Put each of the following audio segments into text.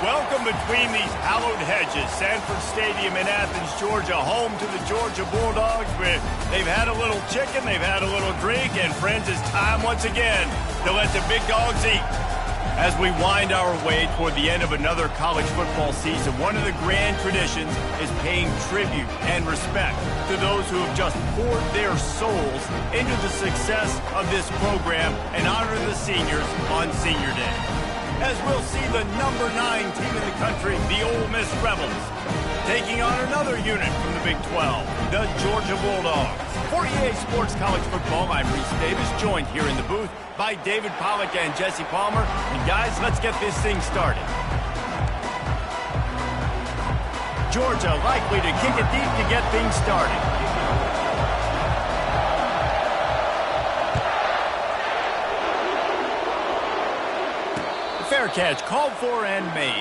Welcome between these hallowed hedges. Sanford Stadium in Athens, Georgia, home to the Georgia Bulldogs. They've had a little chicken, they've had a little drink, and friends, it's time once again to let the big dogs eat. As we wind our way toward the end of another college football season, one of the grand traditions is paying tribute and respect to those who have just poured their souls into the success of this program and honor the seniors on Senior Day. As we'll see the number 9 team in the country, the Ole Miss Rebels, taking on another unit from the Big 12, the Georgia Bulldogs. For EA Sports College Football, I'm Reese Davis, joined here in the booth by David Pollack and Jesse Palmer. And guys, let's get this thing started. Georgia likely to kick it deep to get things started. Fair catch called for and made.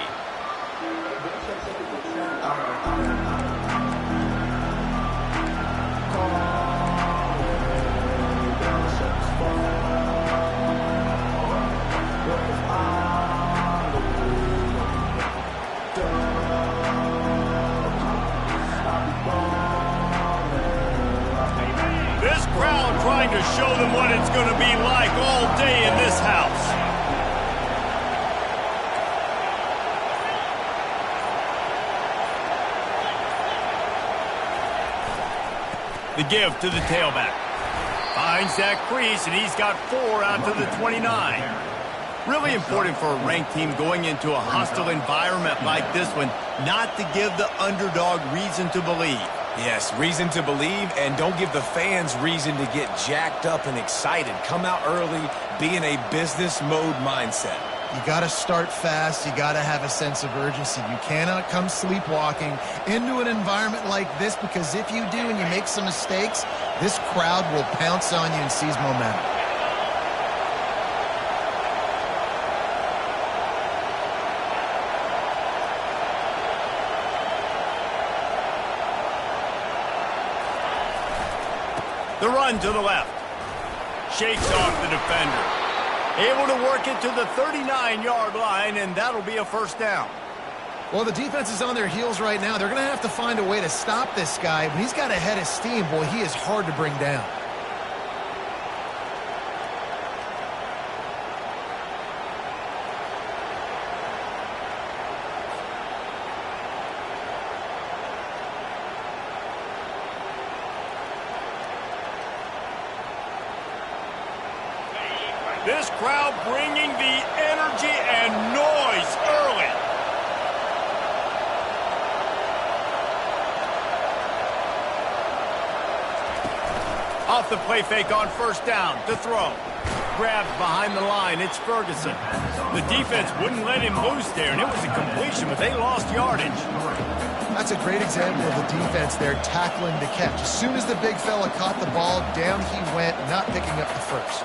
This crowd trying to show them what it's going to be like all day in this house. The give to the tailback. Finds that crease, and he's got 4 out to the 29. Really important for a ranked team going into a hostile environment like this one, not to give the underdog reason to believe. Yes, reason to believe, and don't give the fans reason to get jacked up and excited. Come out early, be in a business mode mindset. You got to start fast. You got to have a sense of urgency. You cannot come sleepwalking into an environment like this, because if you do and you make some mistakes, this crowd will pounce on you and seize momentum. The run to the left. Shakes off the defender. Able to work it to the 39-yard line, and that'll be a first down. Well, the defense is on their heels right now. They're going to have to find a way to stop this guy. When he's got a head of steam, boy, he is hard to bring down. This crowd bringing the energy and noise early. Off the play fake on first down to throw. Grabbed behind the line, it's Ferguson. The defense wouldn't let him loose there, and it was a completion, but they lost yardage. That's a great example of the defense there tackling the catch. As soon as the big fella caught the ball, down he went, not picking up the first.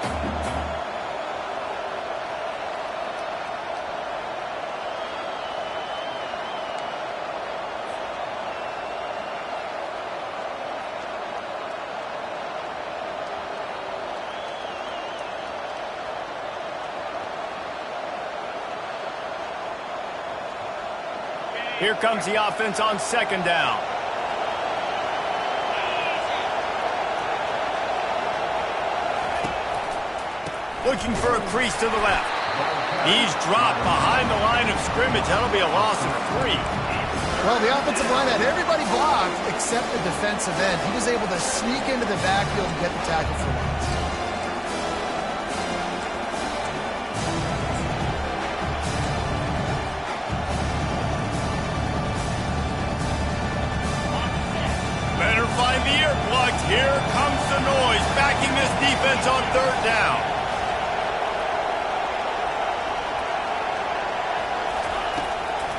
Here comes the offense on second down. Looking for a crease to the left. He's dropped behind the line of scrimmage. That'll be a loss of 3. Well, the offensive line had everybody blocked except the defensive end. He was able to sneak into the backfield and get the tackle for once. Find the earplugs. Here comes the noise, backing this defense on third down.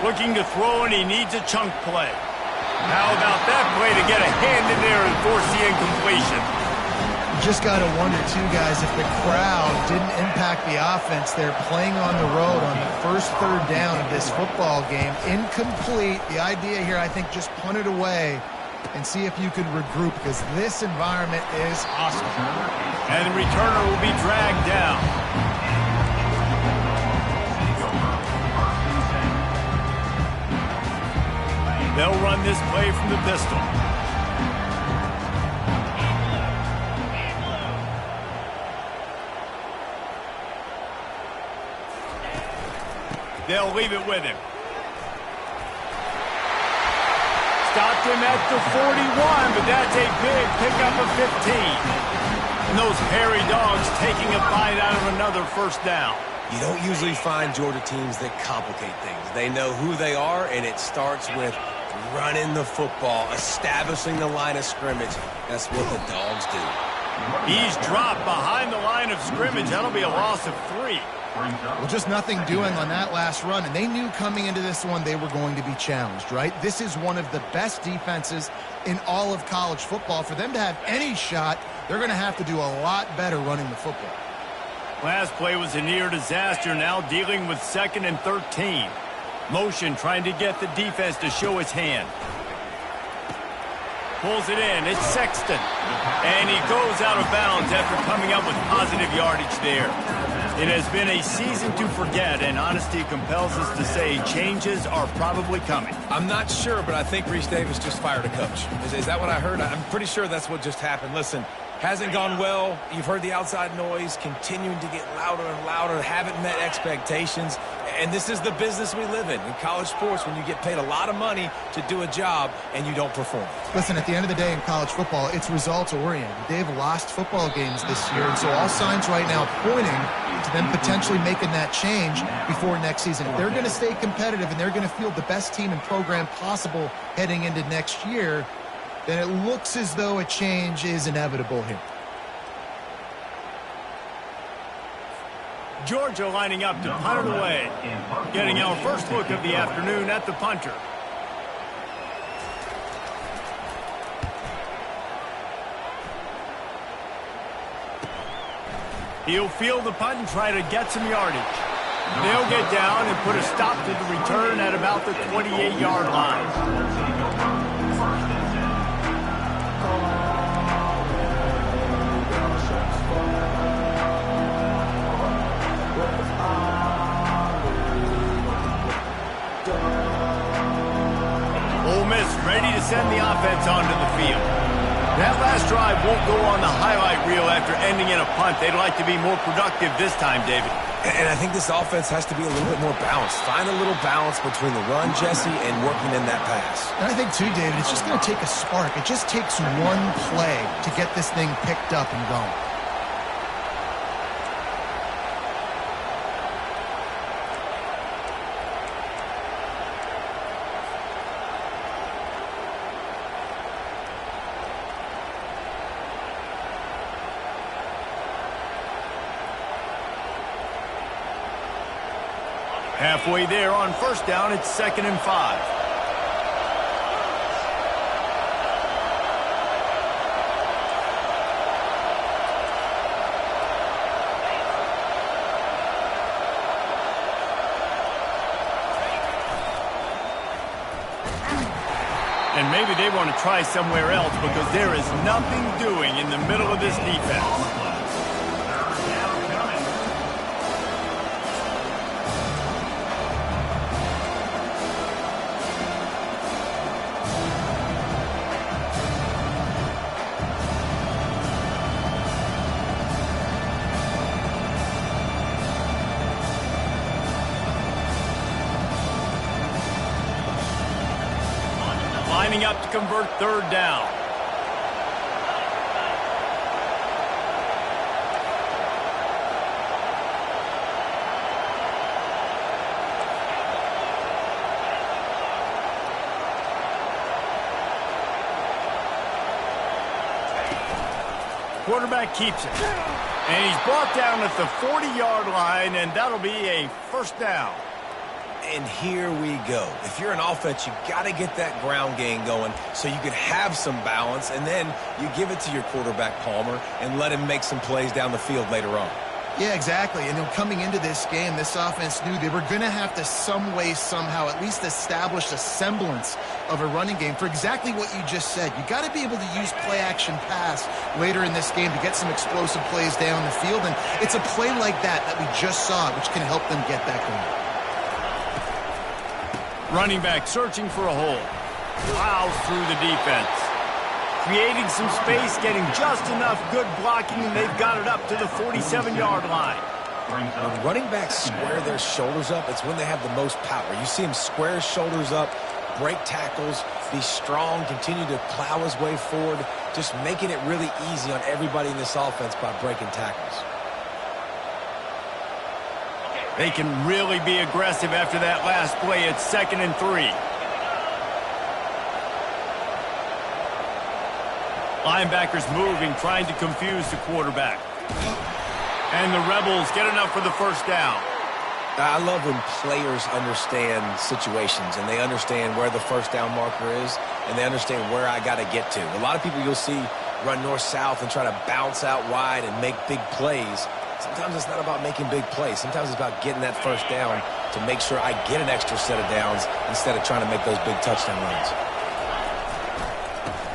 Looking to throw, and he needs a chunk play. How about that play to get a hand in there and force the incompletion? You just got to wonder, too, guys, if the crowd didn't impact the offense. They're playing on the road on the first third down of this football game. Incomplete. The idea here, I think, just punt it away and see if you could regroup, because this environment is hostile. And the returner will be dragged down. They'll run this play from the pistol. They'll leave it with him. Stopped him at the 41, but that's a big pickup of 15. And those hairy dogs taking a bite out of another first down. You don't usually find Georgia teams that complicate things. They know who they are, and it starts with running the football, establishing the line of scrimmage. That's what the dogs do. He's dropped behind the line of scrimmage. That'll be a loss of 3. Well, just nothing doing on that last run, and they knew coming into this one they were going to be challenged, right? This is one of the best defenses in all of college football. For them to have any shot, they're going to have to do a lot better running the football. Last play was a near disaster, now dealing with 2nd and 13. Motion trying to get the defense to show his hand. Pulls it in. It's Sexton. And he goes out of bounds after coming up with positive yardage there. It has been a season to forget, and honesty compels us to say changes are probably coming. I'm not sure, but I think Reese Davis just fired a coach. Is that what I heard? I'm pretty sure that's what just happened. Listen, hasn't gone well. You've heard the outside noise continuing to get louder and louder, haven't met expectations. And this is the business we live in college sports, when you get paid a lot of money to do a job and you don't perform. Listen, at the end of the day in college football, it's results-oriented. They've lost football games this year, and so all signs right now pointing to them potentially making that change before next season. If they're going to stay competitive and they're going to field the best team and program possible heading into next year, then it looks as though a change is inevitable here. Georgia lining up to punt it away. Getting our first look of the afternoon at the punter. He'll field the punt and try to get some yardage. They'll get down and put a stop to the return at about the 28-yard line. Ole Miss ready to send the offense onto the field. That last drive won't go on the highlight reel after ending in a punt. They'd like to be more productive this time, David. And I think this offense has to be a little bit more balanced. Find a little balance between the run, Jesse, and working in that pass. And I think, too, David, it's just going to take a spark. It just takes one play to get this thing picked up and going. Halfway there on first down, it's 2nd and 5. And maybe they want to try somewhere else because there is nothing doing in the middle of this defense. Lining up to convert 3rd down. Quarterback keeps it. And he's brought down at the 40-yard line, and that'll be a first down. And here we go. If you're an offense, you got to get that ground game going so you can have some balance, and then you give it to your quarterback, Palmer, and let him make some plays down the field later on. Yeah, exactly. And coming into this game, this offense knew they were going to have to some way, somehow, at least establish a semblance of a running game for exactly what you just said. You got to be able to use play-action pass later in this game to get some explosive plays down the field, and it's a play like that we just saw, which can help them get that going. Running back searching for a hole. plows through the defense. Creating some space, getting just enough good blocking, and they've got it up to the 47-yard line. When running backs square their shoulders up, it's when they have the most power. You see him square his shoulders up, break tackles, be strong, continue to plow his way forward, just making it really easy on everybody in this offense by breaking tackles. They can really be aggressive after that last play. It's 2nd and 3. Linebackers moving, trying to confuse the quarterback. And the Rebels get enough for the first down. I love when players understand situations and they understand where the first down marker is and they understand where I got to get to. A lot of people you'll see run north-south and try to bounce out wide and make big plays. Sometimes it's not about making big plays. Sometimes it's about getting that first down to make sure I get an extra set of downs instead of trying to make those big touchdown runs.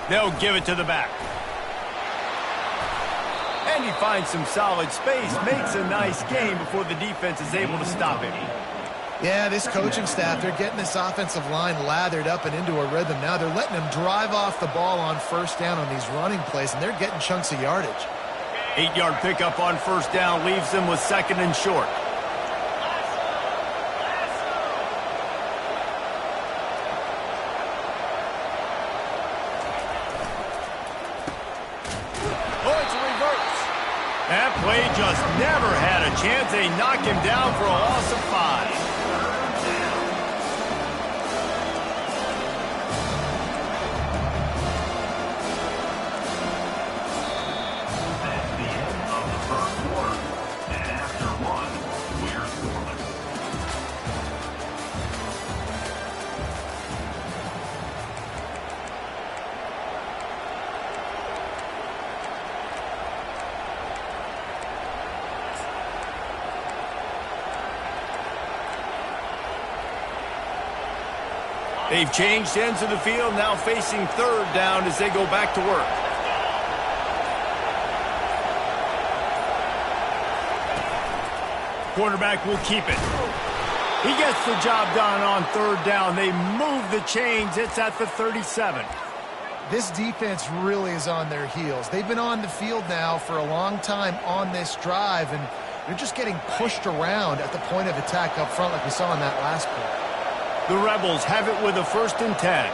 They'll give it to the back. And he finds some solid space, makes a nice gain before the defense is able to stop him. Yeah, this coaching staff, they're getting this offensive line lathered up and into a rhythm. Now they're letting them drive off the ball on first down on these running plays, and they're getting chunks of yardage. 8-yard pickup on first down leaves them with 2nd and short. That play just never had a chance. They knock him down for a loss of 5. They've changed ends of the field, now facing 3rd down as they go back to work. Quarterback will keep it. He gets the job done on 3rd down. They move the chains. It's at the 37. This defense really is on their heels. They've been on the field now for a long time on this drive, and they're just getting pushed around at the point of attack up front like we saw in that last play. The Rebels have it with a 1st and 10.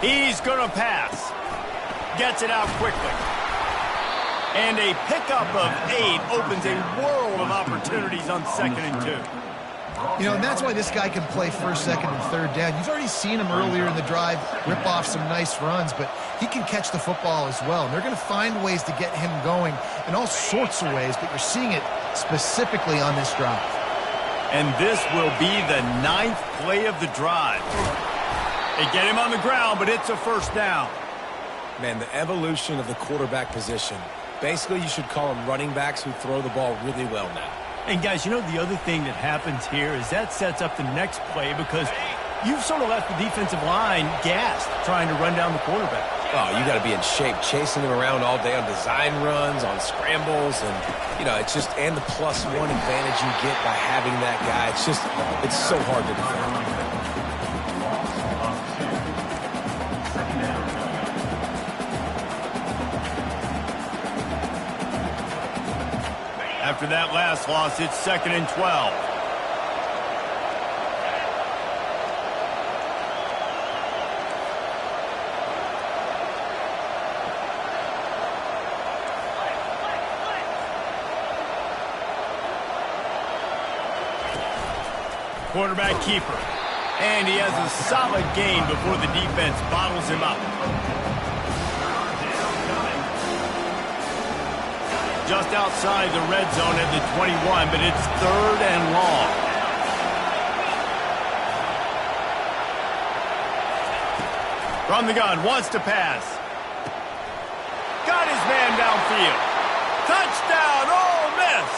He's going to pass. Gets it out quickly. And a pickup of 8 opens a world of opportunities on 2nd and 2. You know, and that's why this guy can play 1st, 2nd, and 3rd down. You've already seen him earlier in the drive rip off some nice runs, but he can catch the football as well. And they're going to find ways to get him going in all sorts of ways, but you're seeing it specifically on this drive. And this will be the 9th play of the drive. They get him on the ground, but it's a 1st down. Man, the evolution of the quarterback position. Basically, you should call them running backs who throw the ball really well now. And, guys, you know the other thing that happens here is that sets up the next play because you've sort of left the defensive line gassed trying to run down the quarterback. Oh, you got to be in shape, chasing him around all day on design runs, on scrambles, and, you know, it's just, and the +1 advantage you get by having that guy. It's just, it's so hard to defend. After that last loss, it's 2nd and 12. Quarterback keeper. And he has a solid gain before the defense bottles him up. Just outside the red zone at the 21, but it's 3rd and long. From the gun, wants to pass. Got his man downfield. Touchdown, Ole Miss!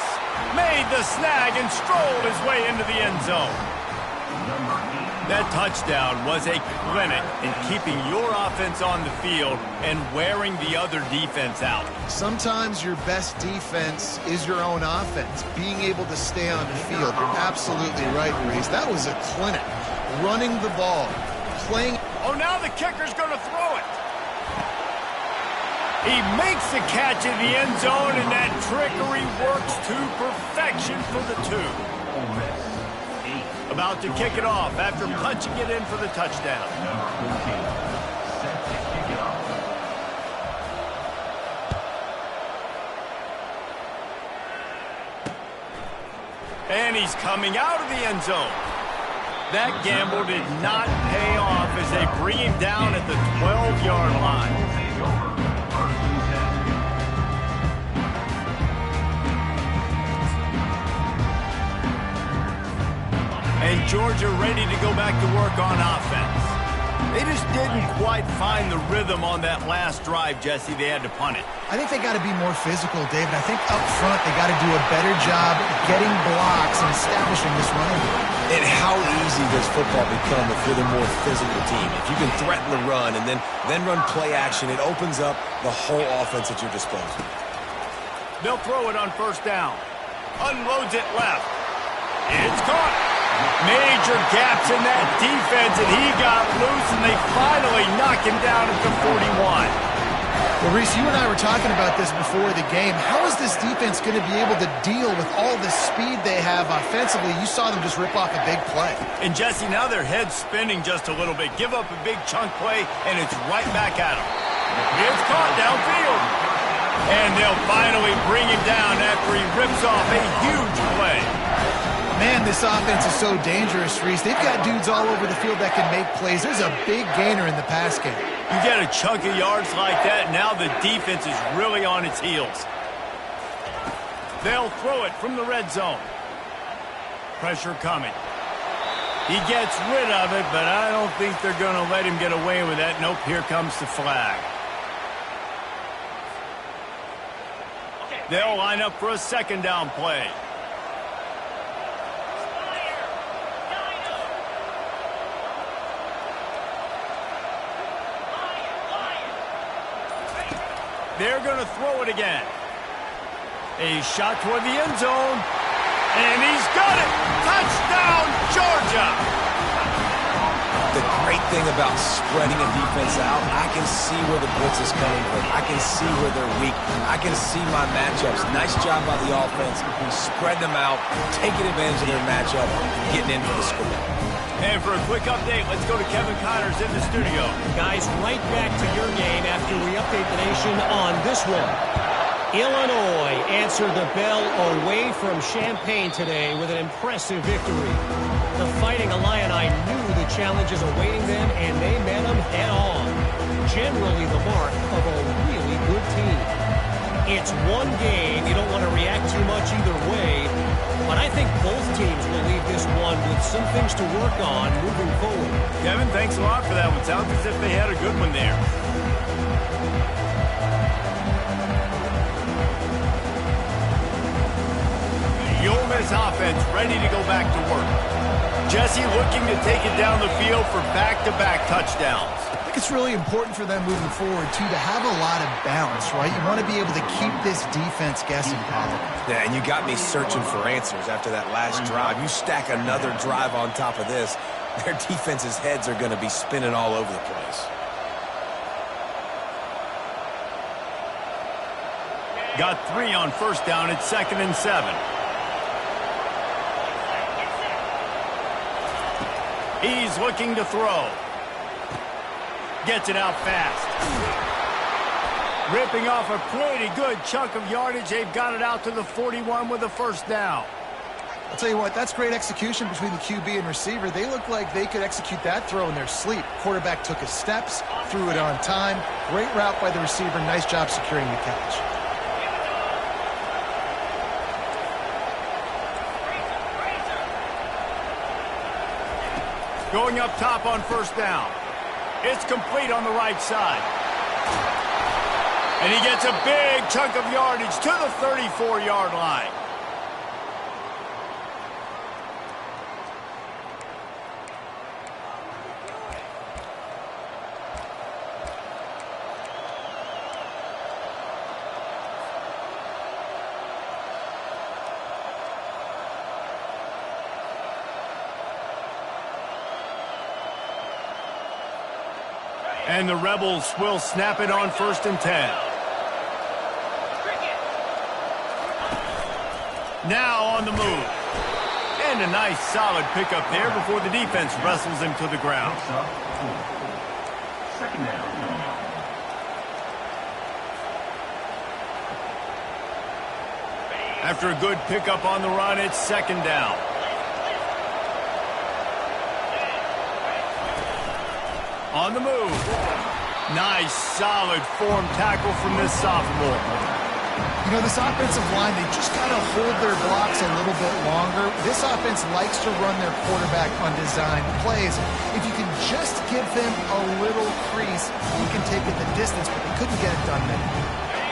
Made the snag and strolled his way into the end zone. That touchdown was a clinic in keeping your offense on the field and wearing the other defense out. Sometimes your best defense is your own offense, being able to stay on the field. You're absolutely right, Reese. That was a clinic. Running the ball, playing. Oh, now the kicker's going to throw it. He makes the catch in the end zone, and that trickery works to perfection for the 2. About to kick it off after punching it in for the touchdown. And he's coming out of the end zone. That gamble did not pay off as they bring him down at the 12-yard line. And Georgia ready to go back to work on offense. They just didn't quite find the rhythm on that last drive, Jesse. They had to punt it. I think they got to be more physical, David. I think up front they got to do a better job getting blocks and establishing this running game. And how easy does football become if you're the more physical team? If you can threaten the run and then run play action, it opens up the whole offense at your disposal. They'll throw it on first down. Unloads it left. It's caught. Major gaps in that defense, and he got loose, and they finally knock him down at the 41. Well, Reese, you and I were talking about this before the game. How is this defense going to be able to deal with all the speed they have offensively? You saw them just rip off a big play. And, Jesse, now their head's spinning just a little bit. Give up a big chunk play, and it's right back at them. It's caught downfield. And they'll finally bring him down after he rips off a huge play. Man, this offense is so dangerous, Reese. They've got dudes all over the field that can make plays. There's a big gainer in the pass game. You get a chunk of yards like that, now the defense is really on its heels. They'll throw it from the red zone. Pressure coming. He gets rid of it, but I don't think they're going to let him get away with that. Nope, here comes the flag. They'll line up for a second down play. They're going to throw it again. A shot toward the end zone. And he's got it. Touchdown, Georgia. The great thing about spreading a defense out, I can see where the blitz is coming from. I can see where they're weak. I can see my matchups. Nice job by the offense. Spread them out, taking advantage of their matchup, getting in for the score. And for a quick update, let's go to Kevin Connors in the studio. Guys, right back to your game after we update the nation on this one. Illinois answered the bell away from Champaign today with an impressive victory. The Fighting Illini knew the challenges awaiting them, and they met them head-on. Generally the mark of a really good team. It's one game. You don't want to react too much either way. But I think both teams will leave this one with some things to work on moving forward. Kevin, thanks a lot for that one. Sounds as if they had a good one there. The Ole Miss offense ready to go back to work. Jesse looking to take it down the field for back-to-back touchdowns. I think it's really important for them moving forward, too, to have a lot of balance, right? You want to be able to keep this defense guessing, Paulo. Yeah, and you got me searching for answers after that last drive. You stack another drive on top of this, their defense's heads are going to be spinning all over the place. Got 3 on first down. It's 2nd and 7. He's looking to throw. Gets it out fast. Ripping off a pretty good chunk of yardage. They've got it out to the 41 with a first down. I'll tell you what, that's great execution between the QB and receiver. They look like they could execute that throw in their sleep. Quarterback took his steps, threw it on time. Great route by the receiver. Nice job securing the catch. Going up top on first down. It's complete on the right side. And he gets a big chunk of yardage to the 34-yard line. And the Rebels will snap it on 1st and 10. Now on the move. And a nice solid pickup there before the defense wrestles him to the ground. Second down. After a good pickup on the run, it's 2nd down. On the move. Nice, solid form tackle from this sophomore. You know, this offensive line, they just got to hold their blocks a little bit longer. This offense likes to run their quarterback on design plays. If you can just give them a little crease, you can take it the distance, but they couldn't get it done there.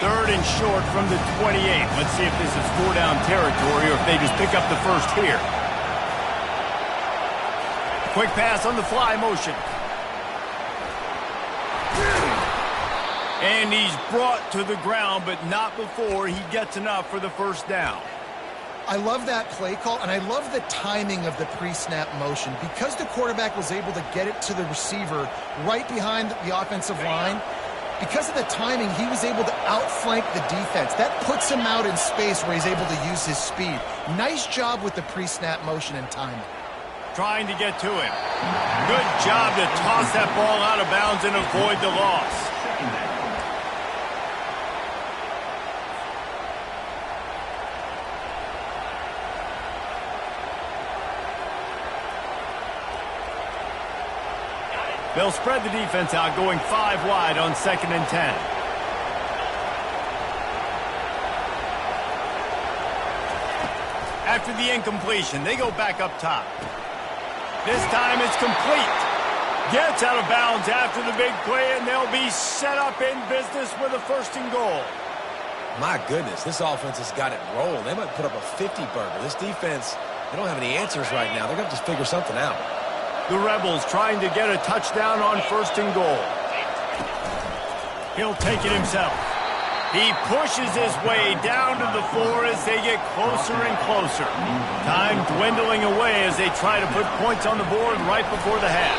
3rd and short from the 28. Let's see if this is 4-down territory or if they just pick up the first here. Quick pass on the fly motion. And he's brought to the ground, but not before he gets enough for the 1st down. I love that play call, and I love the timing of the pre-snap motion. Because the quarterback was able to get it to the receiver right behind the offensive line, because of the timing, he was able to outflank the defense. That puts him out in space where he's able to use his speed. Nice job with the pre-snap motion and timing. Trying to get to him. Good job to toss that ball out of bounds and avoid the loss. They'll spread the defense out, going 5 wide on 2nd and 10. After the incompletion, they go back up top. This time it's complete. Gets out of bounds after the big play, and they'll be set up in business with a 1st and goal. My goodness, this offense has got it rolled. They might put up a 50-burger. This defense, they don't have any answers right now. They're going to just figure something out. The Rebels trying to get a touchdown on 1st and goal. He'll take it himself. He pushes his way down to the floor as they get closer and closer. Time dwindling away as they try to put points on the board right before the half.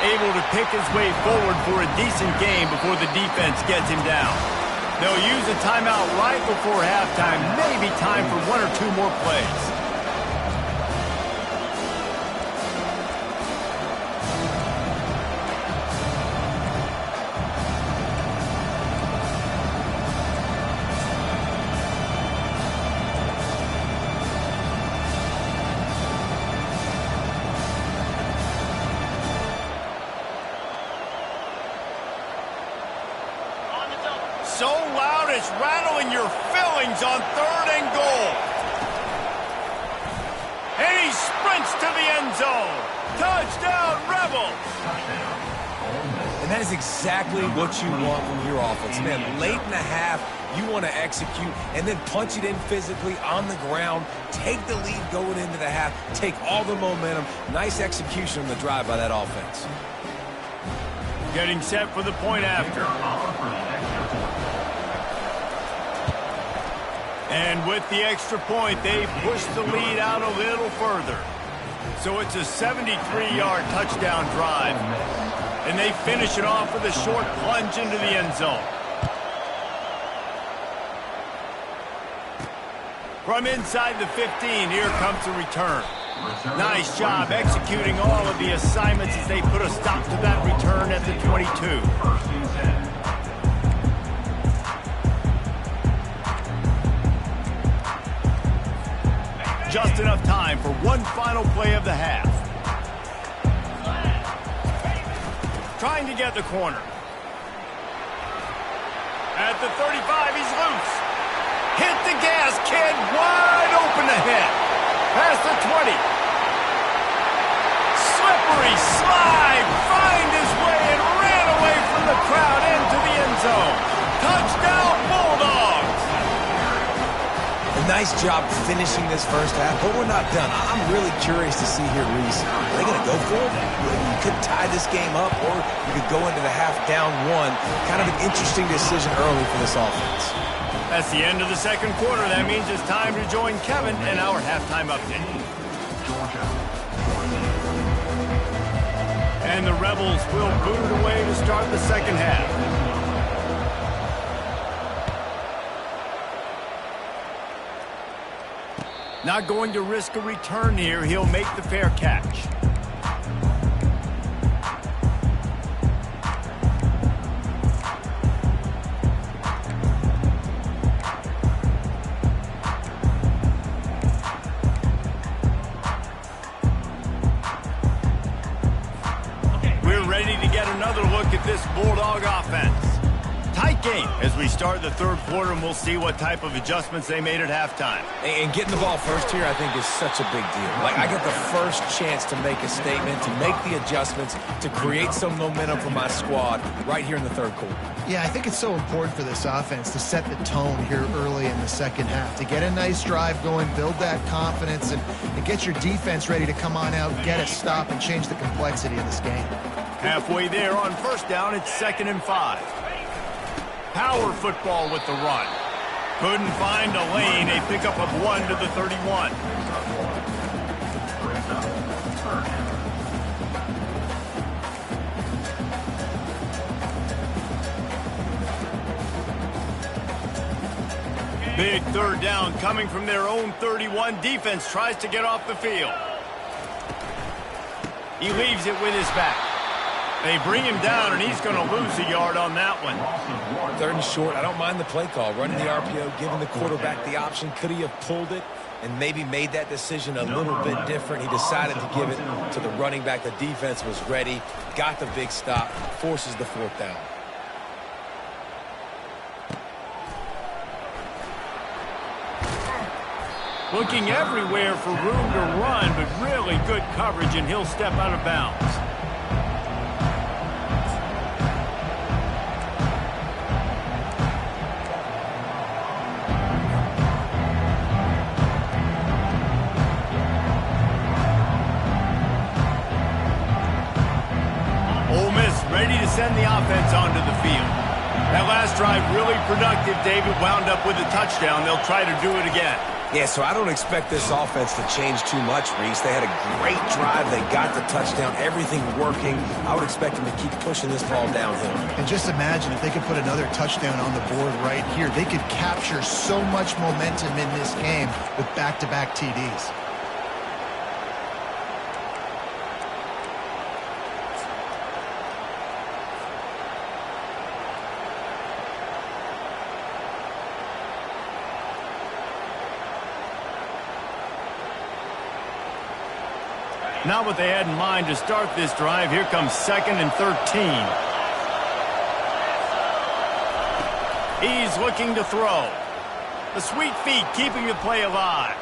Able to pick his way forward for a decent game before the defense gets him down. They'll use a timeout right before halftime. Maybe time for 1 or 2 more plays. So loud it's rattling your fillings on 3rd and goal. And he sprints to the end zone. Touchdown, Rebels. And that is exactly what you want from your offense. Man, late in the half, you want to execute and then punch it in physically on the ground, take the lead going into the half, take all the momentum. Nice execution on the drive by that offense. Getting set for the point after. And with the extra point, they push the lead out a little further. So it's a 73-yard touchdown drive. And they finish it off with a short plunge into the end zone. From inside the 15, here comes the return. Nice job executing all of the assignments as they put a stop to that return at the 22. Just enough time for one final play of the half. Trying to get the corner. At the 35, he's loose. Hit the gas, kid. Wide open ahead. Past the 20. Slippery slide. Find his way and ran away from the crowd into the end zone. Touchdown, Bulldogs. A nice job finishing this first half, but we're not done. I'm really curious to see here, Reese. Are they going to go for it? You could tie this game up, or you could go into the half down 1. Kind of an interesting decision early for this offense. That's the end of the second quarter. That means it's time to join Kevin in our halftime update. And the Rebels will boot it away to start. start the second half. Not going to risk a return here. He'll make the fair catch. We're ready to get another look at this Bulldog offense. Tight game as we start the third quarter, and we'll see what type of adjustments they made at halftime. And getting the ball first here, I think, is such a big deal. Like, I get the first chance to make a statement, to make the adjustments, to create some momentum for my squad right here in the third quarter. Yeah, I think it's so important for this offense to set the tone here early in the second half, to get a nice drive going, build that confidence, and get your defense ready to come on out, get a stop, and change the complexity of this game. Halfway there on first down, it's 2nd and 5. Power football with the run. Couldn't find a lane. A pickup of 1 to the 31. Big third down coming from their own 31. Defense tries to get off the field. He leaves it with his back. They bring him down, and he's going to lose a yard on that one. 3rd and short. I don't mind the play call. Running the RPO, giving the quarterback the option. Could he have pulled it and maybe made that decision a little bit different? He decided to give it to the running back. The defense was ready. Got the big stop. Forces the 4th down. Looking everywhere for room to run, but really good coverage, and he'll step out of bounds. Ole Miss ready to send the offense onto the field. That last drive really productive. David wound up with a touchdown. They'll try to do it again. Yeah, so I don't expect this offense to change too much, Reese. They had a great drive. They got the touchdown. Everything working. I would expect them to keep pushing this ball downhill. And just imagine if they could put another touchdown on the board right here. They could capture so much momentum in this game with back-to-back TDs. Not what they had in mind to start this drive. Here comes 2nd and 13. He's looking to throw. The sweet feet keeping the play alive.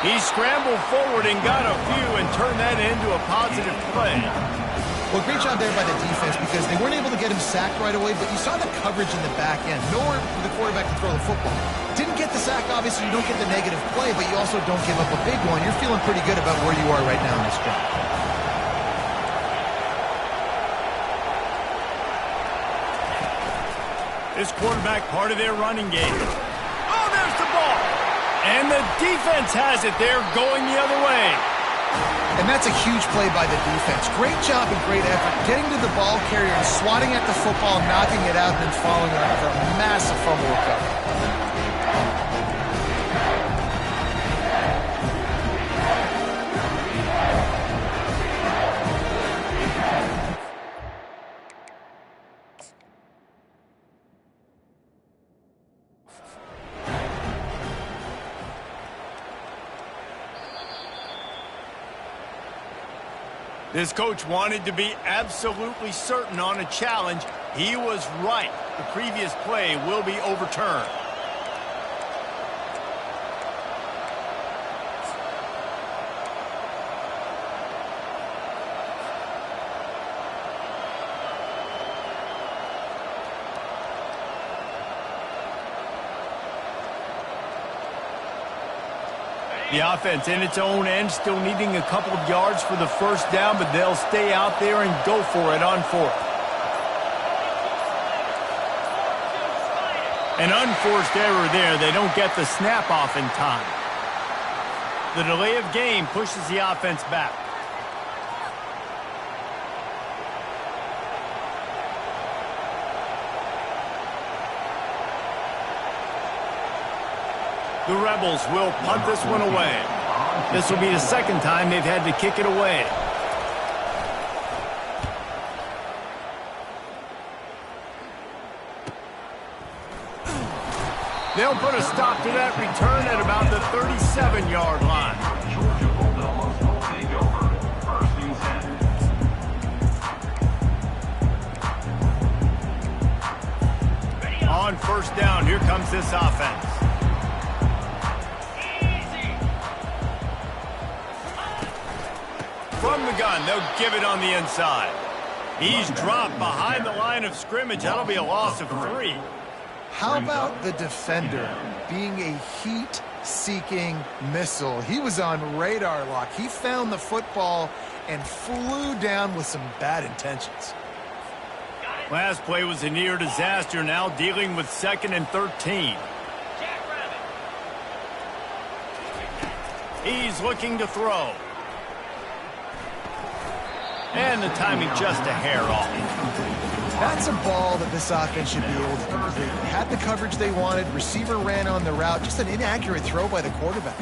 He scrambled forward and got a few and turned that into a positive play. Well, great job there by the defense because they weren't able to get him sacked right away, but you saw the coverage in the back end. Nowhere for the quarterback to throw the football. Didn't get the sack, obviously. You don't get the negative play, but you also don't give up a big one. You're feeling pretty good about where you are right now in this drive. This quarterback part of their running game. Oh, there's the ball. And the defense has it. They're going the other way. And that's a huge play by the defense. Great job and great effort getting to the ball carrier and swatting at the football, knocking it out, and then following on for a massive fumble recovery. This coach wanted to be absolutely certain on a challenge. He was right. The previous play will be overturned. The offense in its own end, still needing a couple of yards for the first down, but they'll stay out there and go for it on 4th. An unforced error there. They don't get the snap off in time. The delay of game pushes the offense back. The Rebels will punt this one away. This will be the second time they've had to kick it away. They'll put a stop to that return at about the 37-yard line. On first down, here comes this offense. From the gun, they'll give it on the inside. He's dropped behind the line of scrimmage. That'll be a loss of 3. How about the defender being a heat-seeking missile? He was on radar lock. He found the football and flew down with some bad intentions. Last play was a near disaster, now dealing with 2nd and 13. He's looking to throw. And the timing just a hair off. That's a ball that this offense should be able to complete. Had the coverage they wanted, receiver ran on the route, just an inaccurate throw by the quarterback.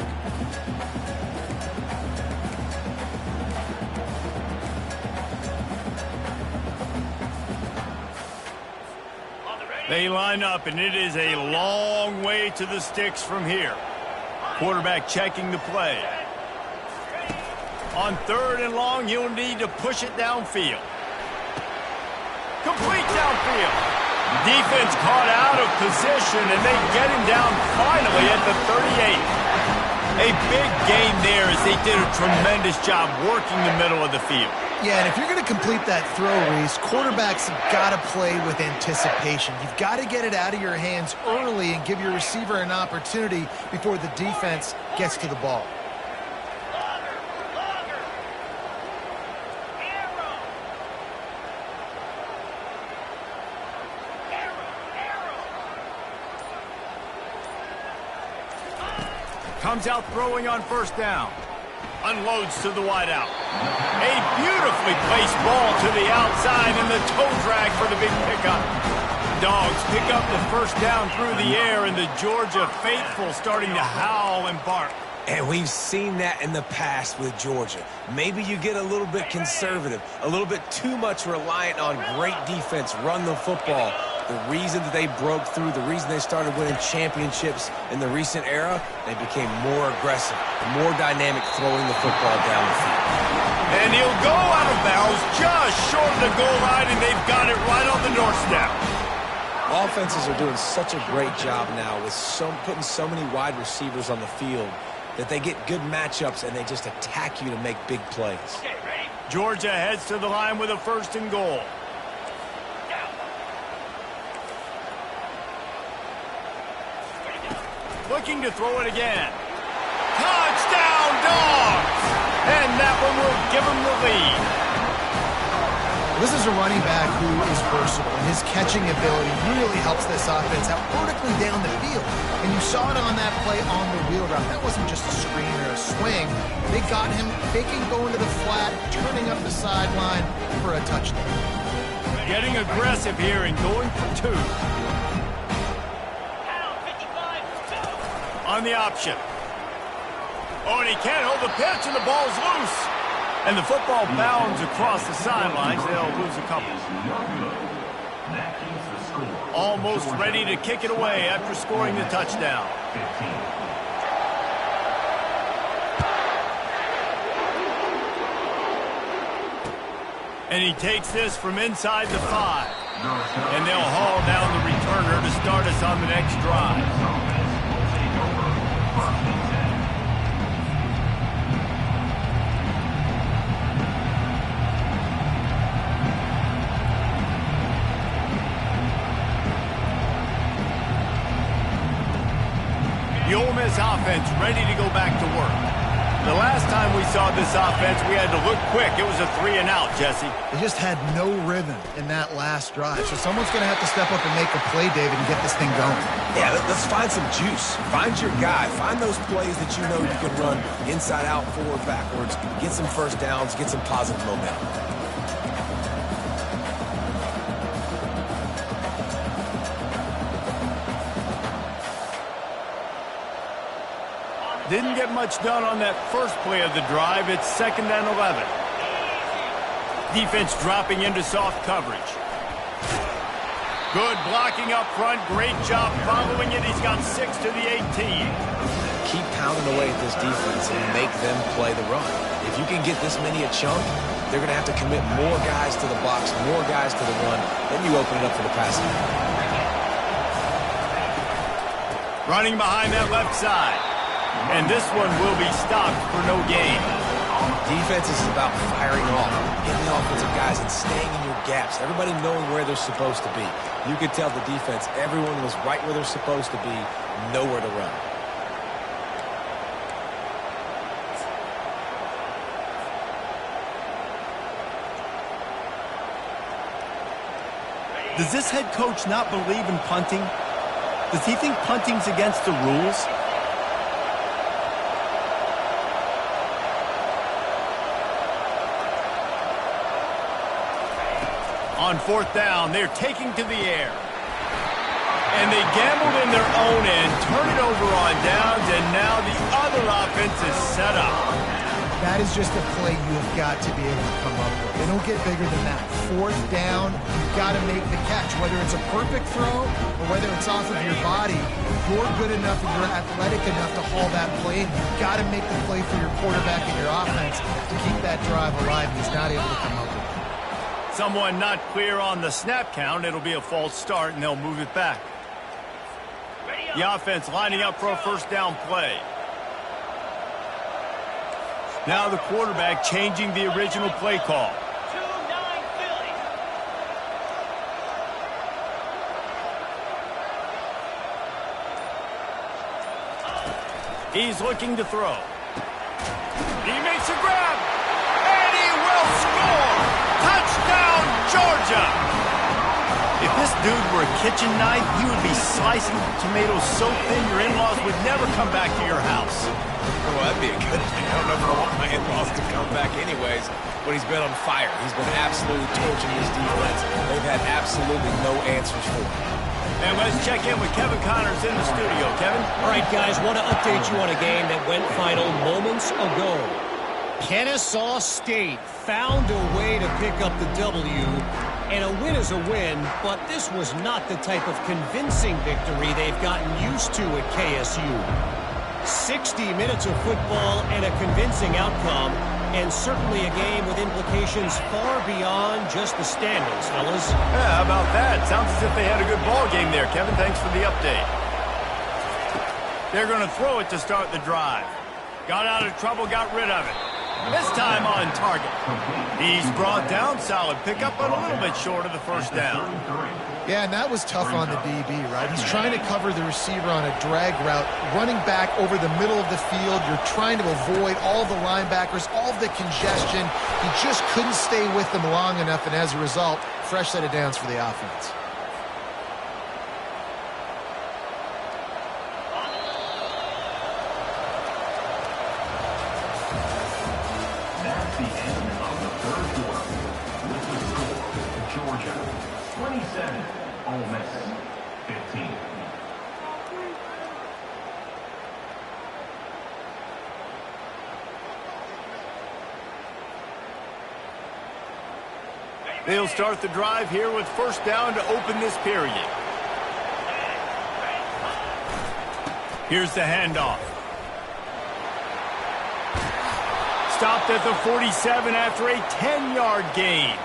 They line up, and it is a long way to the sticks from here. Quarterback checking the play. On 3rd and long, he'll need to push it downfield. Complete downfield. Defense caught out of position, and they get him down finally at the 38. A big gain there as they did a tremendous job working the middle of the field. Yeah, and if you're going to complete that throw, Reese, quarterbacks have got to play with anticipation. You've got to get it out of your hands early and give your receiver an opportunity before the defense gets to the ball. Comes out throwing on first down. Unloads to the wideout. A beautifully placed ball to the outside and the toe drag for the big pickup. Dogs pick up the first down through the air, and the Georgia faithful starting to howl and bark. And we've seen that in the past with Georgia. Maybe you get a little bit conservative, a little bit too much reliant on great defense, run the football. The reason that they broke through, the reason they started winning championships in the recent era, they became more aggressive, more dynamic throwing the football down the field. And he'll go out of bounds just short of the goal line, and they've got it right on the doorstep. Offenses are doing such a great job now with putting so many wide receivers on the field that they get good matchups and they just attack you to make big plays. Georgia heads to the line with a 1st and goal. Looking to throw it again. Touchdown, Dogs! And that one will give them the lead. This is a running back who is versatile, and his catching ability really helps this offense out vertically down the field. And you saw it on that play on the wheel route. That wasn't just a screen or a swing. They got him faking going to the flat, turning up the sideline for a touchdown. Getting aggressive here and going for 2. On the option. Oh, and he can't hold the pitch, and the ball's loose. And the football bounds across the sidelines. They'll lose a couple. Almost ready to kick it away after scoring the touchdown. And he takes this from inside the 5. And they'll haul down the returner to start us on the next drive. The Ole Miss offense ready to go back to work. The last time we saw this offense, we had to look quick. It was a 3 and out, Jesse. They just had no rhythm in that last drive. So someone's going to have to step up and make a play, David, and get this thing going. Yeah, let's find some juice. Find your guy. Find those plays that you know you can run inside out, forward, backwards. Get some first downs. Get some positive momentum. didn't get much done on that first play of the drive. It's 2nd and 11. Defense dropping into soft coverage. Good blocking up front. Great job following it. He's got 6 to the 18. Keep pounding away at this defense and make them play the run. If you can get this many a chunk, they're going to have to commit more guys to the box, more guys to the run. Then you open it up for the passing. Running behind that left side. And this one will be stopped for no gain. Defense is about firing off, getting the offensive guys and staying in your gaps. Everybody knowing where they're supposed to be. You could tell the defense, everyone was right where they're supposed to be, nowhere to run. Does this head coach not believe in punting? Does he think punting's against the rules? On 4th down, they're taking to the air. And they gambled in their own end, turn it over on downs, and now the other offense is set up. That is just a play you have got to be able to come up with. They don't get bigger than that. 4th down, you've got to make the catch. Whether it's a perfect throw or whether it's off of your body, you're good enough and you're athletic enough to haul that play. And you've got to make the play for your quarterback and your offense to keep that drive alive. He's not able to come up with it. Someone not clear on the snap count. It'll be a false start, and they'll move it back. The offense lining up for a 1st down play. Now the quarterback changing the original play call. 2-9 Philly. He's looking to throw. He makes a grab. And he will score. Touchdown, Georgia. If this dude were a kitchen knife, you would be slicing tomatoes so thin your in-laws would never come back to your house. Well, that'd be a good thing. I don't know if I want my in-laws to come back anyways, but he's been on fire. He's been absolutely torching his defense. They've had absolutely no answers for him. And let's check in with Kevin Connors in the studio. Kevin? All right, guys, want to update you on a game that went final moments ago. Kennesaw State found a way to pick up the W, and a win is a win, but this was not the type of convincing victory they've gotten used to at KSU. 60 minutes of football and a convincing outcome, and certainly a game with implications far beyond just the standings, fellas. Yeah, how about that? Sounds as if they had a good ball game there, Kevin. Thanks for the update. They're going to throw it to start the drive. Got out of trouble, got rid of it. This time on target. He's brought down, solid pickup, but a little bit short of the 1st down. Yeah, and that was tough on the DB, right? He's trying to cover the receiver on a drag route, running back over the middle of the field. You're trying to avoid all the linebackers, all the congestion. He just couldn't stay with them long enough, and as a result, fresh set of downs for the offense. That's the end of the 3rd quarter. With the score, Georgia 27, Ole Miss 15. They'll start the drive here with 1st down to open this period. Here's the handoff. Stopped at the 47 after a 10-yard gain.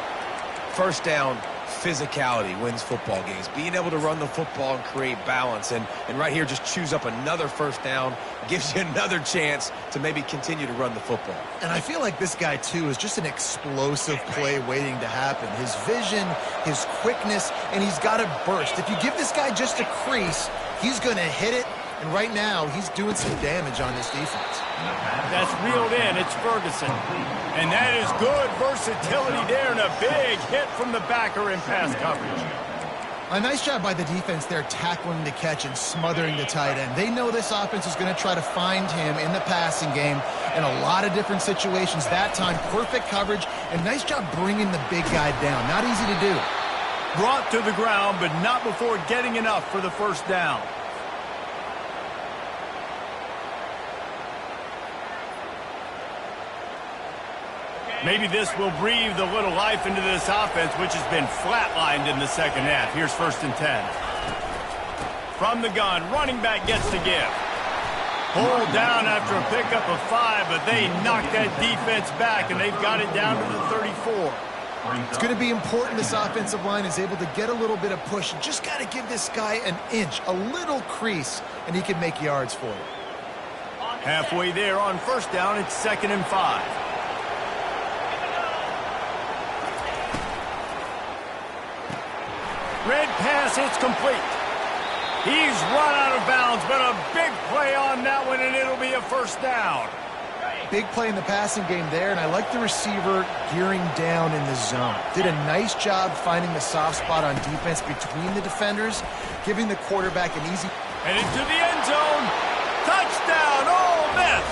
1st down, physicality wins football games. Being able to run the football and create balance. And right here, just choose up another 1st down. Gives you another chance to maybe continue to run the football. And I feel like this guy, too, is just an explosive play waiting to happen. His vision, his quickness, and he's got a burst. If you give this guy just a crease, he's going to hit it. And right now, he's doing some damage on this defense. That's reeled in. It's Ferguson. And that is good versatility there and a big hit from the backer in pass coverage. A nice job by the defense there, tackling the catch and smothering the tight end. They know this offense is going to try to find him in the passing game in a lot of different situations. That time, perfect coverage, and nice job bringing the big guy down. Not easy to do. Brought to the ground, but not before getting enough for the 1st down. Maybe this will breathe a little life into this offense, which has been flatlined in the second half. Here's 1st and 10. From the gun, running back gets to give. Hold down after a pickup of 5, but they knocked that defense back, and they've got it down to the 34. It's going to be important this offensive line is able to get a little bit of push. You just got to give this guy an inch, a little crease, and he can make yards for you. Halfway there on 1st down, it's 2nd and 5. Red pass, it's complete. He's run out of bounds, but a big play on that one, and it'll be a 1st down. Big play in the passing game there, and I like the receiver gearing down in the zone. Did a nice job finding the soft spot on defense between the defenders, giving the quarterback an easy... And into the end zone. Touchdown, Ole Miss.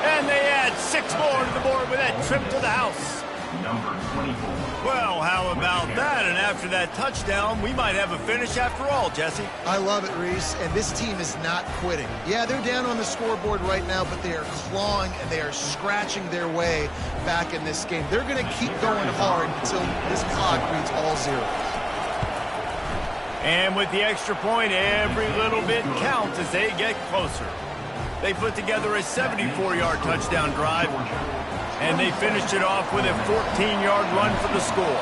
And they add 6 more to the board with that trip to the house. Number 24. Well, how about that? And after that touchdown, we might have a finish after all, Jesse. I love it, Reese, and this team is not quitting. Yeah, they're down on the scoreboard right now, but they are clawing and they are scratching their way back in this game. They're going to keep going hard until this clock reads all zeros. And with the extra point, every little bit counts as they get closer. They put together a 74-yard touchdown drive, and they finished it off with a 14-yard run for the score.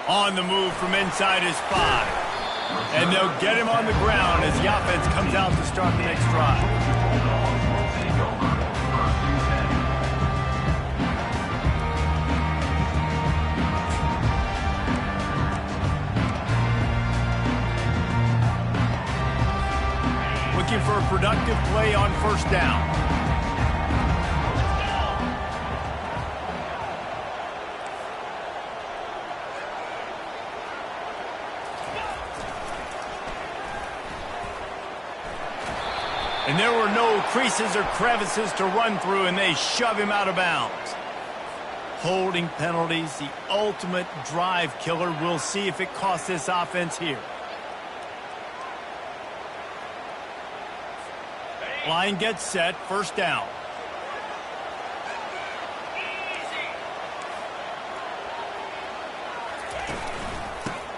On the move from inside his 5. And they'll get him on the ground as the offense comes out to start the next drive. Looking for a productive play on 1st down. And there were no creases or crevices to run through, and they shove him out of bounds. Holding penalties, the ultimate drive killer. We'll see if it costs this offense here. Line gets set, 1st down.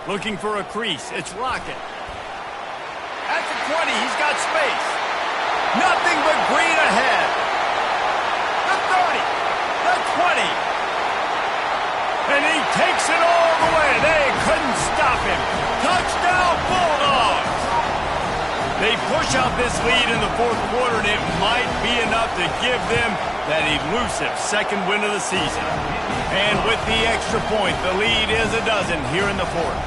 Looking for a crease, it's Lockett. At the 20, he's got space. Nothing but green ahead. The 30, the 20. And he takes it all the way. They couldn't stop him. Touchdown, Bulldogs. They push out this lead in the 4th quarter, and it might be enough to give them that elusive 2nd win of the season. And with the extra point, the lead is a dozen here in the 4th.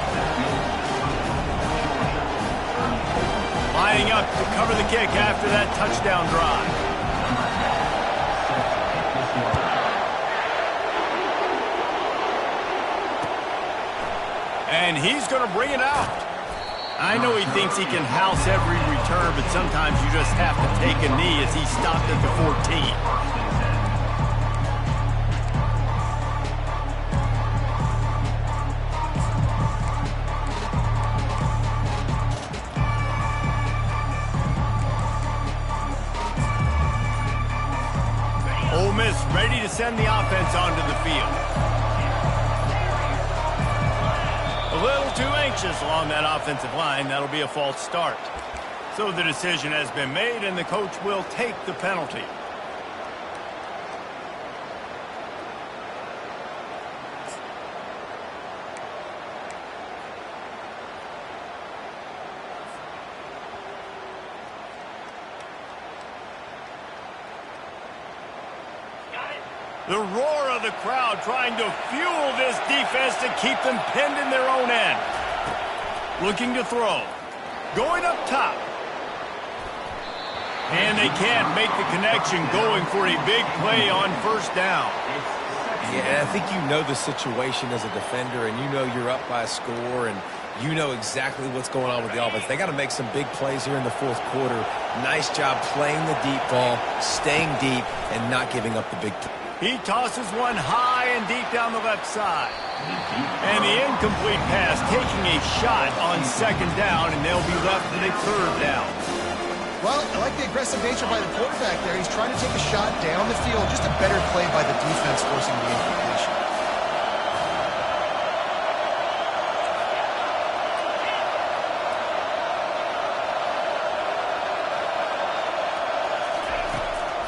Lining up to cover the kick after that touchdown drive. And he's going to bring it out. I know he thinks he can house every return, but sometimes you just have to take a knee as he stopped at the 14. Ole Miss ready to send the offense onto the field. A little too anxious along that offensive line. That'll be a false start. So the decision has been made, and the coach will take the penalty. The roar of the crowd trying to fuel this defense to keep them pinned in their own end. Looking to throw. Going up top. And they can't make the connection, going for a big play on 1st down. Yeah, I think you know the situation as a defender, and you know you're up by a score, and you know exactly what's going on with the offense. They got to make some big plays here in the 4th quarter. Nice job playing the deep ball, staying deep, and not giving up the big play. He tosses one high and deep down the left side. And the incomplete pass taking a shot on 2nd down, and they'll be left with a 3rd down. Well, I like the aggressive nature by the quarterback there. He's trying to take a shot down the field. Just a better play by the defense forcing the incompletion.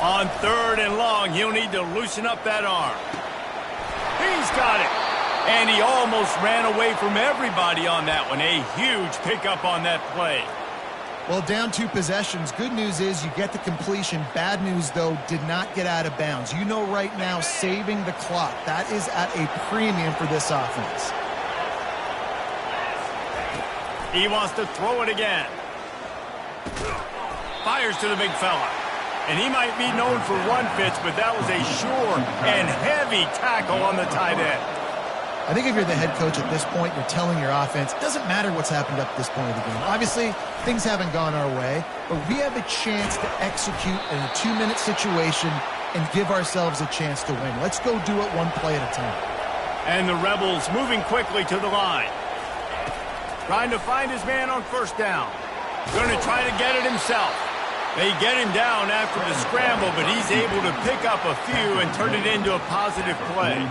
On 3rd and long, he'll need to loosen up that arm. He's got it. And he almost ran away from everybody on that one. A huge pickup on that play. Well, down 2 possessions. Good news is you get the completion. Bad news, though, did not get out of bounds. You know right now, saving the clock. That is at a premium for this offense. He wants to throw it again. Fires to the big fella. And he might be known for run fits, but that was a sure and heavy tackle on the tight end. I think if you're the head coach at this point, you're telling your offense, it doesn't matter what's happened up to this point of the game. Obviously, things haven't gone our way, but we have a chance to execute in a 2-minute situation and give ourselves a chance to win. Let's go do it one play at a time. And the Rebels moving quickly to the line. Trying to find his man on 1st down. Going to try to get it himself. They get him down after the scramble, but he's able to pick up a few and turn it into a positive play.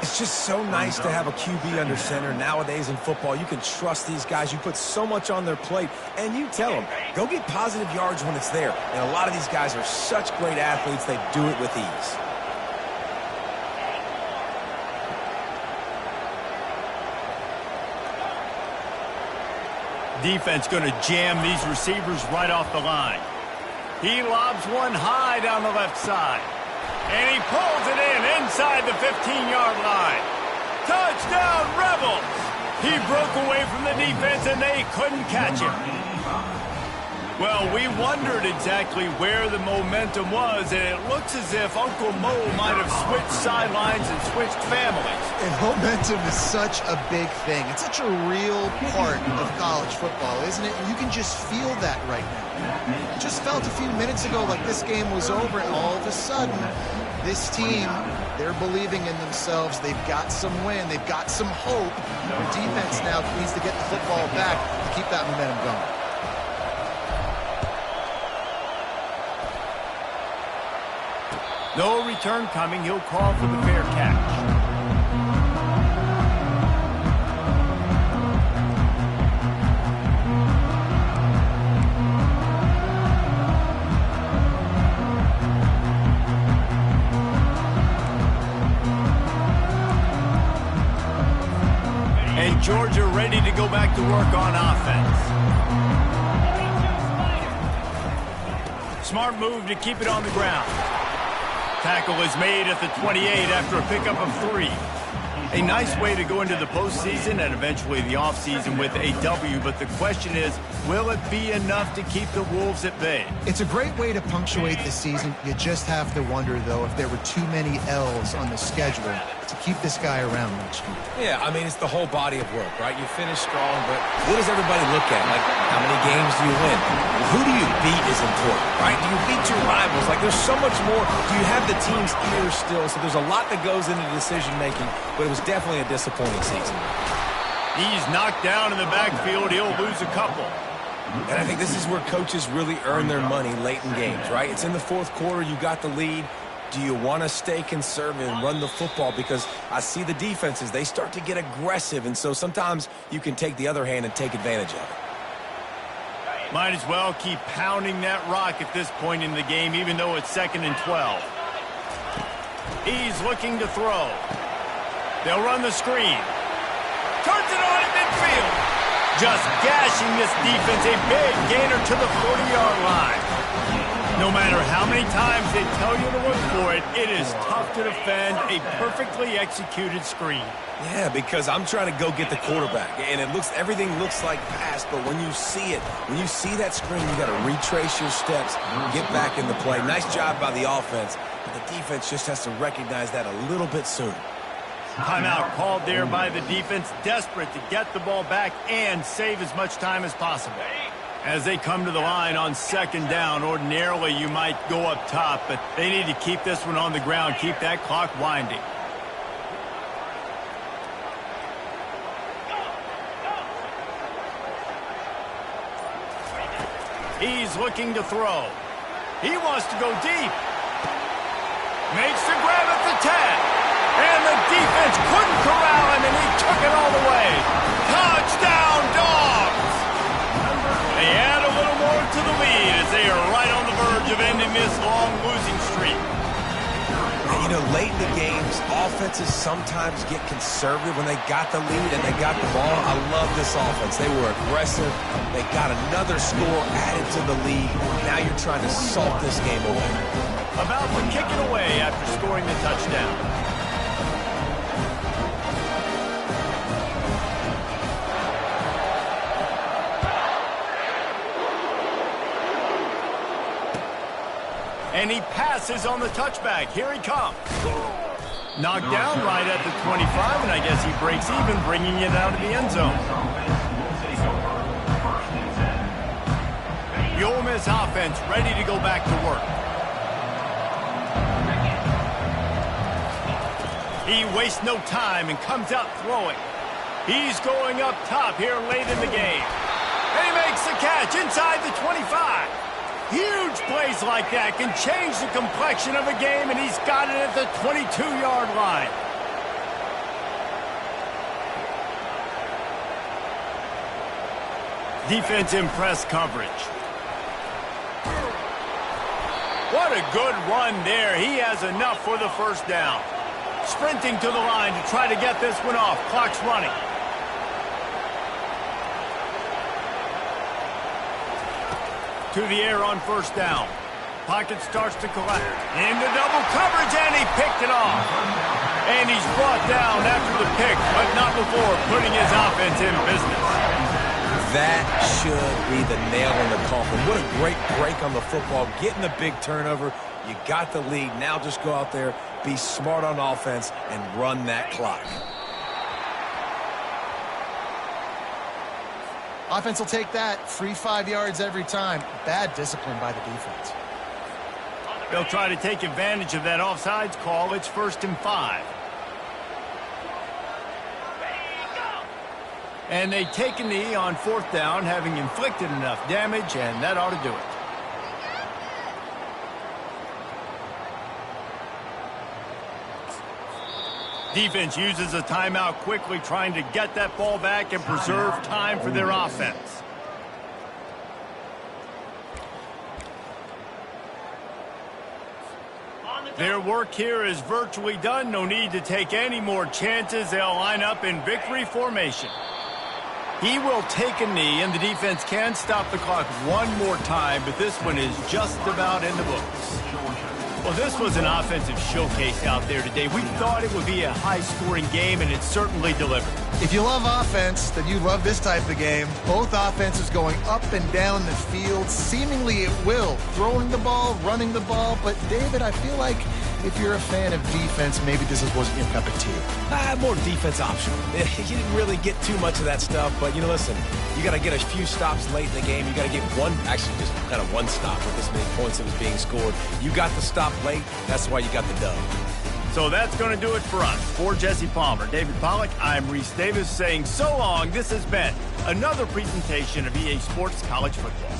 It's just so nice to have a QB under center. Nowadays in football, you can trust these guys. You put so much on their plate, and you tell them, go get positive yards when it's there. And a lot of these guys are such great athletes, they do it with ease. Defense going to jam these receivers right off the line. He lobs one high down the left side. And he pulls it in inside the 15-yard line. Touchdown, Rebels! He broke away from the defense, and they couldn't catch him. Well, we wondered exactly where the momentum was, and it looks as if Uncle Mo might have switched sidelines and switched families. And momentum is such a big thing. It's such a real part of college football, isn't it? And you can just feel that right now. It just felt a few minutes ago like this game was over, and all of a sudden, this team, they're believing in themselves. They've got some win. They've got some hope. Their defense now needs to get the football back to keep that momentum going. No return coming. He'll call for the fair catch. And Georgia ready to go back to work on offense. Smart move to keep it on the ground. Tackle is made at the 28 after a pickup of 3. A nice way to go into the postseason and eventually the offseason with a W, but the question is, will it be enough to keep the Wolves at bay? It's a great way to punctuate the season. You just have to wonder, though, if there were too many L's on the schedule to keep this guy around next year. Yeah, I mean, it's the whole body of work, right? You finish strong, but what does everybody look at? Like, how many games do you win? Who do you beat is important, right? Do you beat your rivals? Like, there's so much more. Do you have the team's ears still? So there's a lot that goes into decision-making, but it was definitely a disappointing season. He's knocked down in the backfield. He'll lose a couple. And I think this is where coaches really earn their money late in games, right? It's in the 4th quarter. You got the lead. Do you want to stay conservative and run the football? Because I see the defenses, they start to get aggressive, and so sometimes you can take the other hand and take advantage of it. Might as well keep pounding that rock at this point in the game, even though it's 2nd and 12. He's looking to throw. They'll run the screen. Turns it on at midfield. Just gashing this defense, a big gainer to the 40-yard line. No matter how many times they tell you to look for it, it is tough to defend a perfectly executed screen. Yeah, because I'm trying to go get the quarterback, and everything looks like pass, but when you see it, when you see that screen, you got to retrace your steps, get back in the play. Nice job by the offense, but the defense just has to recognize that a little bit sooner. Timeout called there by the defense, desperate to get the ball back and save as much time as possible. As they come to the line on 2nd down, ordinarily you might go up top, but they need to keep this one on the ground, keep that clock winding. He's looking to throw. He wants to go deep. Makes the grab at the 10. And the defense couldn't corral him, and he took it all the way. Touchdown, Dogs! They add a little more to the lead as they are right on the verge of ending this long losing streak. And, you know, late in the games, offenses sometimes get conservative when they got the lead and they got the ball. I love this offense. They were aggressive. They got another score added to the lead. Now you're trying to salt this game away. About to kick it away after scoring the touchdown. And he passes on the touchback. Here he comes. Knocked down right at the 25, and I guess he breaks even, bringing it out of the end zone. The Ole Miss offense ready to go back to work. He wastes no time and comes out throwing. He's going up top here late in the game. And he makes the catch inside the 25. Huge plays like that can change the complexion of a game, and he's got it at the 22-yard line. Defense in press coverage. What a good run there. He has enough for the first down. Sprinting to the line to try to get this one off. Clock's running. To the air on first down. Pocket starts to collect. Into double coverage, and he picked it off. And he's brought down after the pick, but not before putting his offense in business. That should be the nail in the coffin. What a great break on the football. Getting the big turnover. You got the lead. Now just go out there, be smart on offense, and run that clock. Offense will take that. Free 5 yards every time. Bad discipline by the defense. They'll try to take advantage of that offsides call. It's 1st and 5. And they take a knee on 4th down, having inflicted enough damage, and that ought to do it. Defense uses a timeout quickly, trying to get that ball back and preserve time for their offense. Their work here is virtually done. No need to take any more chances. They'll line up in victory formation. He will take a knee, and the defense can stop the clock one more time, but this one is just about in the books. Well, this was an offensive showcase out there today. We thought it would be a high-scoring game, and it certainly delivered. If you love offense, then you love this type of game. Both offenses going up and down the field, seemingly at will. Throwing the ball, running the ball. But, David, I feel like if you're a fan of defense, maybe this wasn't your cup of tea. More defense optional. You didn't really get too much of that stuff, but, you know, listen, you got to get a few stops late in the game. You got to get one, actually just kind of one stop with this many points that was being scored. You got the stop late. That's why you got the dub. So that's going to do it for us. For Jesse Palmer, David Pollack, I'm Reese Davis saying so long. This has been another presentation of EA Sports College Football.